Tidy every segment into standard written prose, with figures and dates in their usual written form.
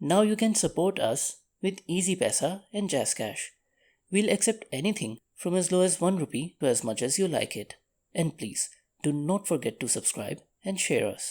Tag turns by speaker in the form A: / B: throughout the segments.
A: Now you can support us with Easy Paisa and Jazz Cash. We'll accept anything from as low as 1 rupee to as much as you like it. And please, do not forget to subscribe and share us.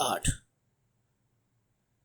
A: 8।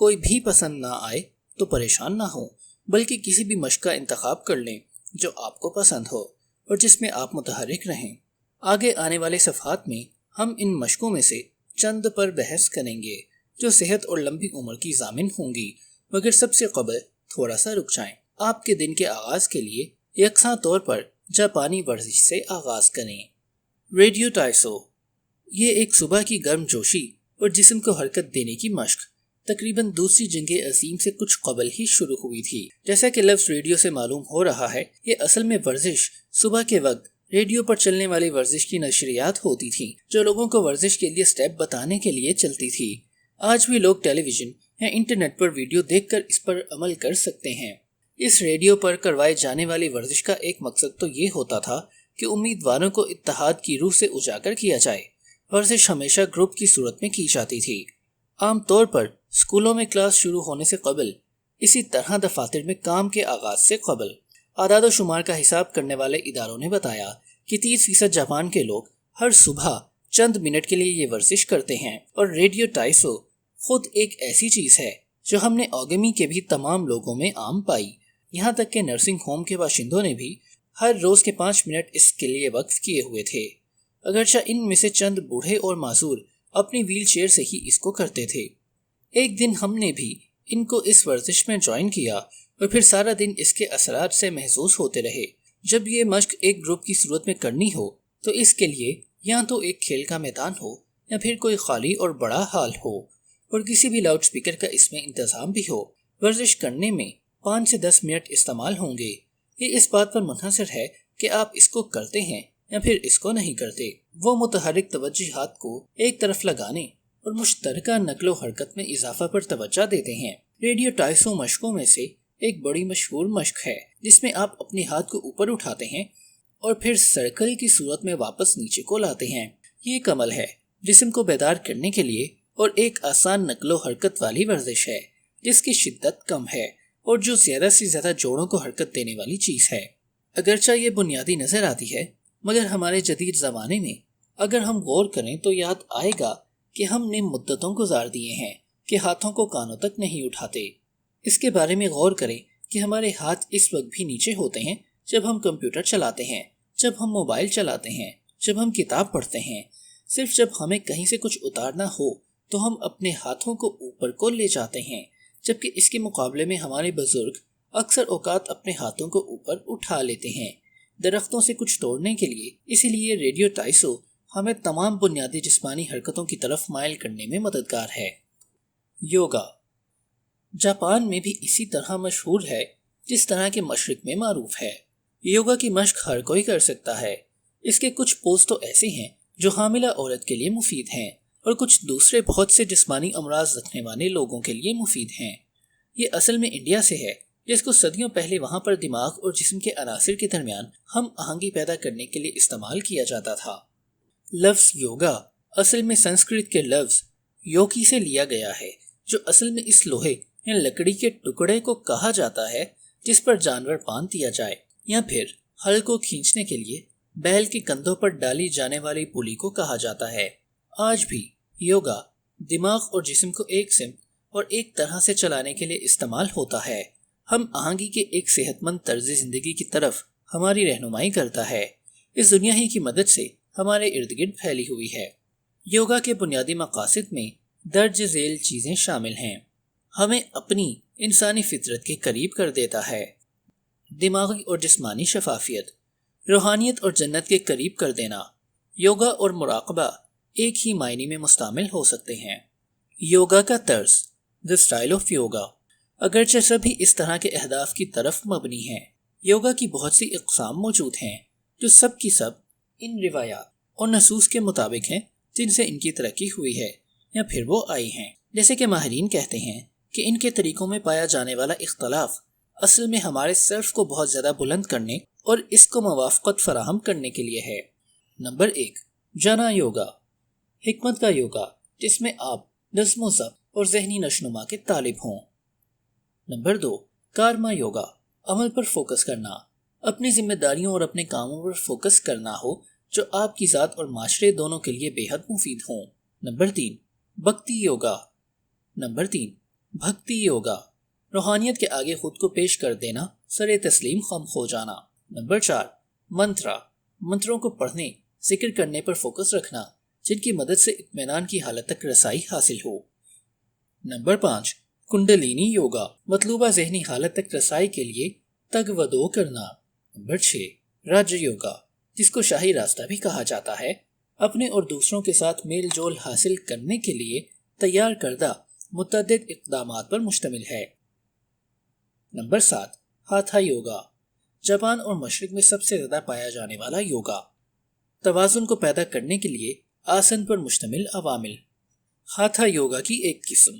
A: کوئی بھی پسند نہ آئے تو پریشان نہ ہو، بلکہ کسی بھی مشق کا انتخاب کر لیں جو آپ کو پسند ہو اور جس میں آپ متحرک رہیں۔ آگے آنے والے صفحات میں ہم ان مشقوں میں سے چند پر بحث کریں گے جو صحت اور لمبی عمر کی ضامن ہوں گی، مگر سب سے قبل تھوڑا سا رک جائیں۔ آپ کے دن کے آغاز کے لیے یکساں طور پر جاپانی ورزش سے آغاز کریں۔ ریڈیو ٹائسو، یہ ایک صبح کی گرم جوشی اور جسم کو حرکت دینے کی مشق تقریباً دوسری جنگ عظیم سے کچھ قبل ہی شروع ہوئی تھی۔ جیسا کہ لفظ ریڈیو سے معلوم ہو رہا ہے، یہ اصل میں ورزش صبح کے وقت ریڈیو پر چلنے والی ورزش کی نشریات ہوتی تھی جو لوگوں کو ورزش کے لیے سٹیپ بتانے کے لیے چلتی تھی۔ آج بھی لوگ ٹیلی ویژن یا انٹرنیٹ پر ویڈیو دیکھ کر اس پر عمل کر سکتے ہیں۔ اس ریڈیو پر کروائے جانے والی ورزش کا ایک مقصد تو یہ ہوتا تھا کہ امیدواروں کو اتحاد کی روح سے اجاگر کیا جائے۔ ورزش ہمیشہ گروپ کی صورت میں کی جاتی تھی، عام طور پر اسکولوں میں کلاس شروع ہونے سے قبل، اسی طرح دفاتر میں کام کے آغاز سے قبل۔ اعداد و شمار کا حساب کرنے والے اداروں نے بتایا کہ 30% جاپان کے لوگ ہر صبح چند منٹ کے لیے یہ ورزش کرتے ہیں، اور ریڈیو ٹائسو خود ایک ایسی چیز ہے جو ہم نے اوگمی کے بھی تمام لوگوں میں عام پائی، یہاں تک کہ نرسنگ ہوم کے باشندوں نے بھی ہر روز کے 5 منٹ اس کے لیے وقف کیے ہوئے تھے، اگرچہ ان میں سے چند بوڑھے اور معذور اپنی ویل چیئر سے ہی اس کو کرتے تھے۔ ایک دن ہم نے بھی ان کو اس ورزش میں جوائن کیا اور پھر سارا دن اس کے اثرات سے محظوظ ہوتے رہے۔ جب یہ مشق ایک گروپ کی صورت میں کرنی ہو تو اس کے لیے یا تو ایک کھیل کا میدان ہو یا پھر کوئی خالی اور بڑا ہال ہو، اور کسی بھی لاؤڈ سپیکر کا اس میں انتظام بھی ہو۔ ورزش کرنے میں 5 سے 10 منٹ استعمال ہوں گے۔ یہ اس بات پر منحصر ہے کہ آپ اس کو کرتے ہیں یا پھر اس کو نہیں کرتے۔ وہ متحرک توجہات کو ایک طرف لگانے اور مشترکہ نقل و حرکت میں اضافہ پر توجہ دیتے ہیں۔ ریڈیو ٹائسو مشقوں میں سے ایک بڑی مشہور مشق ہے جس میں آپ اپنے ہاتھ کو اوپر اٹھاتے ہیں اور پھر سرکل کی صورت میں واپس نیچے کو لاتے ہیں۔ یہ ایک عمل ہے جسم کو بیدار کرنے کے لیے اور ایک آسان نقل و حرکت والی ورزش ہے جس کی شدت کم ہے اور جو زیادہ سے زیادہ جوڑوں کو حرکت دینے والی چیز ہے۔ اگرچہ یہ بنیادی نظر آتی ہے، مگر ہمارے جدید زمانے میں اگر ہم غور کریں تو یاد آئے گا کہ ہم نے مدتوں گزار دیے ہیں کہ ہاتھوں کو کانوں تک نہیں اٹھاتے۔ اس کے بارے میں غور کریں کہ ہمارے ہاتھ اس وقت بھی نیچے ہوتے ہیں جب ہم کمپیوٹر چلاتے ہیں، جب ہم موبائل چلاتے ہیں، جب ہم کتاب پڑھتے ہیں۔ صرف جب ہمیں کہیں سے کچھ اتارنا ہو تو ہم اپنے ہاتھوں کو اوپر کو لے جاتے ہیں، جبکہ اس کے مقابلے میں ہمارے بزرگ اکثر اوقات اپنے ہاتھوں کو اوپر اٹھا لیتے ہیں درختوں سے کچھ توڑنے کے لیے۔ اسی لیے ریڈیو ٹائسو ہمیں تمام بنیادی جسمانی حرکتوں کی طرف مائل کرنے میں مددگار ہے۔ یوگا جاپان میں بھی اسی طرح مشہور ہے جس طرح کے مشرق میں معروف ہے۔ یوگا کی مشق ہر کوئی کر سکتا ہے۔ اس کے کچھ پوز تو ایسے ہیں جو حاملہ عورت کے لیے مفید ہیں اور کچھ دوسرے بہت سے جسمانی امراض رکھنے والے لوگوں کے لیے مفید ہیں۔ یہ اصل میں انڈیا سے ہے، جس کو صدیوں پہلے وہاں پر دماغ اور جسم کے عناصر کے درمیان ہم آہنگی پیدا کرنے کے لیے استعمال کیا جاتا تھا۔ لفظ یوگا اصل میں سنسکرت کے لفظ یوکی سے لیا گیا ہے، جو اصل میں اس لوہے یا لکڑی کے ٹکڑے کو کہا جاتا ہے جس پر جانور باندھ دیا جائے، یا پھر ہل کو کھینچنے کے لیے بیل کے کندھوں پر ڈالی جانے والی پلی کو کہا جاتا ہے۔ آج بھی یوگا دماغ اور جسم کو ایک سمت اور ایک طرح سے چلانے کے لیے استعمال ہوتا ہے۔ ہم آہنگی کے ایک صحت مند طرز زندگی کی طرف ہماری رہنمائی کرتا ہے۔ اس دنیا ہی کی مدد سے ہمارے ارد گرد پھیلی ہوئی ہے۔ یوگا کے بنیادی مقاصد میں درج ذیل چیزیں شامل ہیں۔ ہمیں اپنی انسانی فطرت کے قریب کر دیتا ہے، دماغی اور جسمانی شفافیت، روحانیت اور جنت کے قریب کر دینا۔ یوگا اور مراقبہ ایک ہی معنی میں مستعمل ہو سکتے ہیں۔ یوگا کا طرز، the style of yoga، اگرچہ سبھی اس طرح کے اہداف کی طرف مبنی ہیں۔ یوگا کی بہت سی اقسام موجود ہیں جو سب کی سب ان روایات اور نصوص کے مطابق ہیں جن سے ان کی ترقی ہوئی ہے یا پھر وہ آئی ہیں۔ جیسے کہ ماہرین کہتے ہیں کہ ان کے طریقوں میں پایا جانے والا اختلاف اصل میں ہمارے سرف کو بہت زیادہ بلند کرنے اور اس کو موافقت فراہم کرنے کے لیے ہے۔ نمبر 1، جنا یوگا، حکمت کا یوگا، جس میں آپ نظم و ضبط اور ذہنی نشوونما کے طالب ہوں۔ نمبر 2، کارما یوگا، عمل پر فوکس کرنا، اپنی ذمہ داریوں اور اپنے کاموں پر فوکس کرنا ہو جو آپ کی ذات اور معاشرے دونوں کے لیے بے حد مفید ہوں۔ نمبر 3، بھکتی یوگا۔ نمبر 3، بھکتی یوگا، روحانیت کے آگے خود کو پیش کر دینا، سر تسلیم خم ہو جانا۔ نمبر 4 منترا، منتروں کو پڑھنے، ذکر کرنے پر فوکس رکھنا، جن کی مدد سے اطمینان کی حالت تک رسائی حاصل ہو۔ نمبر 5 کنڈلینی یوگا، مطلوبہ ذہنی حالت تک رسائی کے لیے تگ و دو کرنا۔ نمبر 6 راج یوگا، جس کو شاہی راستہ بھی کہا جاتا ہے، اپنے اور دوسروں کے ساتھ میل جول حاصل کرنے کے لیے تیار کردہ متعدد اقدامات پر مشتمل ہے۔ نمبر 7 ہاتھا یوگا، جاپان اور مشرق میں سب سے زیادہ پایا جانے والا یوگا، توازن کو پیدا کرنے کے لیے آسن پر مشتمل عوامل۔ ہاتھا یوگا کی ایک قسم،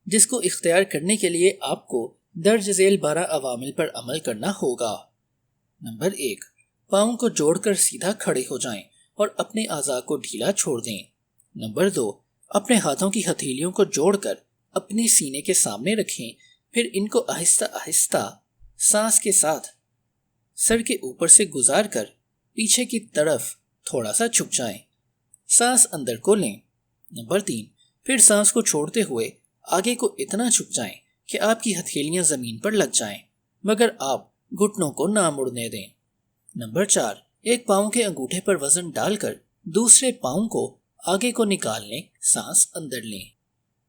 A: جس کو اختیار کرنے کے لیے آپ کو درج ذیل 12 عوامل پر عمل کرنا ہوگا۔ نمبر 1 پاؤں کو جوڑ کر سیدھا کھڑے ہو جائیں اور اپنے اعضاء کو ڈھیلا چھوڑ دیں۔ نمبر 2 اپنے ہاتھوں کی ہتھیلیوں کو جوڑ کر اپنے سینے کے سامنے رکھیں، پھر ان کو آہستہ آہستہ سانس کے ساتھ سر کے اوپر سے گزار کر پیچھے کی طرف تھوڑا سا جھک جائیں، سانس اندر کو لیں۔ نمبر 3 پھر سانس کو چھوڑتے ہوئے آگے کو اتنا جھک جائیں کہ آپ کی ہتھیلیاں زمین پر لگ جائیں، مگر آپ گھٹنوں کو نہ مڑنے دیں۔ نمبر 4 ایک پاؤں کے انگوٹھے پر وزن ڈال کر دوسرے پاؤں کو آگے کو نکال لیں، سانس اندر لیں۔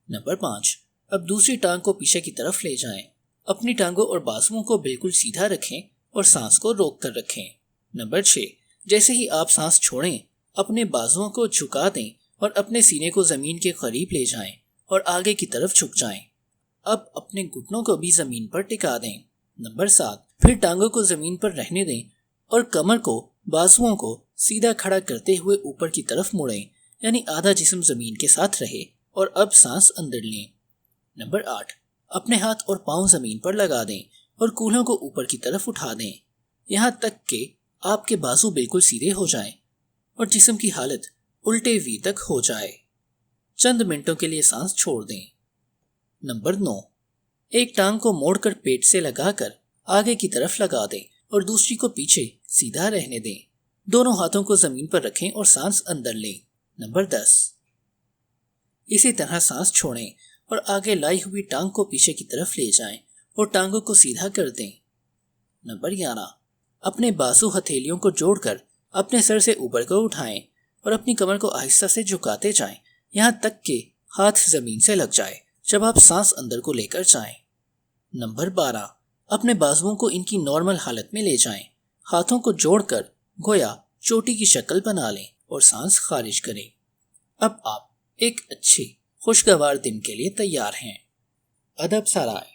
A: نمبر 5 اب دوسری ٹانگ کو پیچھے کی طرف لے جائیں، اپنی ٹانگوں اور بازوؤں کو بالکل سیدھا رکھیں اور سانس کو روک کر رکھیں۔ نمبر 6 جیسے ہی آپ سانس چھوڑیں، اپنے بازوؤں کو جھکا دیں اور اپنے سینے کو زمین کے قریب لے جائیں اور آگے کی طرف جھک جائیں۔ اب اپنے گھٹنوں کو بھی زمین پر ٹکا دیں۔ نمبر 7 پھر ٹانگوں کو زمین پر رہنے دیں اور کمر کو، بازوؤں کو سیدھا کھڑا کرتے ہوئے اوپر کی طرف موڑیں، یعنی آدھا جسم زمین کے ساتھ رہے، اور اب سانس اندر لیں۔ نمبر 8 اپنے ہاتھ اور پاؤں زمین پر لگا دیں اور کولہوں کو اوپر کی طرف اٹھا دیں، یہاں تک کہ آپ کے بازو بالکل سیدھے ہو جائیں اور جسم کی حالت الٹے وی تک ہو جائے۔ چند منٹوں کے لیے سانس چھوڑ دیں۔ نمبر 9 ایک ٹانگ کو موڑ کر پیٹ سے لگا کر آگے کی طرف لگا دیں اور دوسری کو پیچھے سیدھا رہنے دیں، دونوں ہاتھوں کو زمین پر رکھیں اور سانس اندر لیں۔ نمبر 10 اسی طرح سانس چھوڑیں اور آگے لائی ہوئی ٹانگ کو پیچھے کی طرف لے جائیں اور ٹانگوں کو سیدھا کر دیں۔ نمبر 11 اپنے بازو ہتھیلیوں کو جوڑ کر اپنے سر سے اوپر کو اٹھائیں اور اپنی کمر کو آہستہ سے جھکاتے جائیں، یہاں تک کہ ہاتھ زمین سے لگ جائے جب آپ سانس اندر کو لے کر جائیں۔ نمبر 12 اپنے بازوؤں کو ان کی نارمل حالت میں لے جائیں، ہاتھوں کو جوڑ کر گویا چوٹی کی شکل بنا لیں اور سانس خارج کریں۔ اب آپ ایک اچھے خوشگوار دن کے لیے تیار ہیں۔ ادب سرائے۔